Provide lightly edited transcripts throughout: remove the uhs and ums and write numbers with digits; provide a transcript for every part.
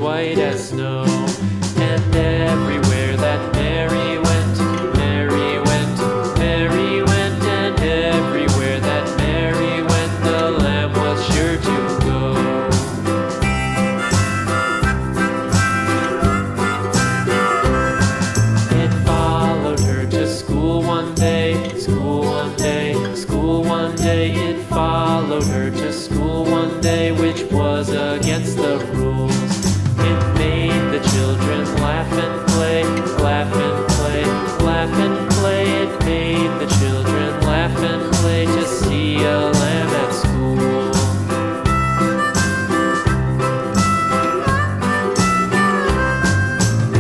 white as snow. And everywhere that Mary went, Mary went, Mary went, and everywhere that Mary went, the lamb was sure to go. It followed her to school one day, school one day, school one day. It followed her to school one day, which was against the rules. It made the children laugh and play, laugh and play, laugh and play. It made the children laugh and play to see a lamb at school.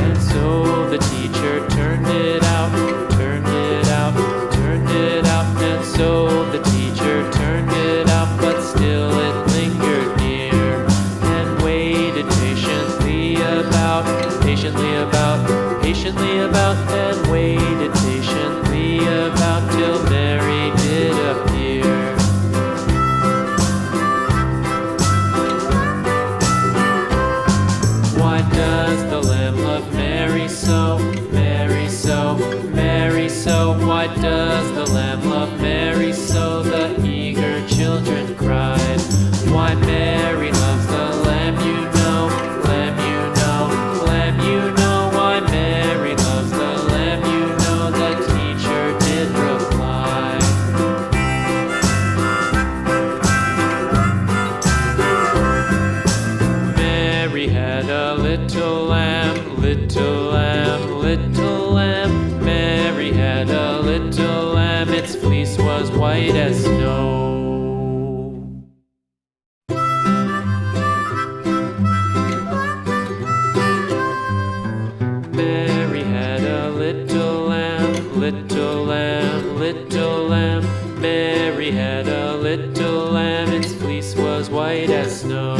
And so the teacher turned it out, turned it out, turned it out. And so the teacher turned it out, but still it lingered near and waited patiently about, and waited patiently about till Mary did appear. Why does the lamb love Mary so, Mary so, Mary so? Why does the lamb love Mary so? The eager children cried. Why Mary loves the lamb, you know, lamb, you know, lamb, you know. Why Mary loves the lamb, you know, the teacher did reply. Mary had a little lamb, little lamb, little lamb. Mary had a little lamb, its fleece was white as snow. Mary had a little lamb, little lamb, little lamb. Mary had a little lamb, its fleece was white as snow.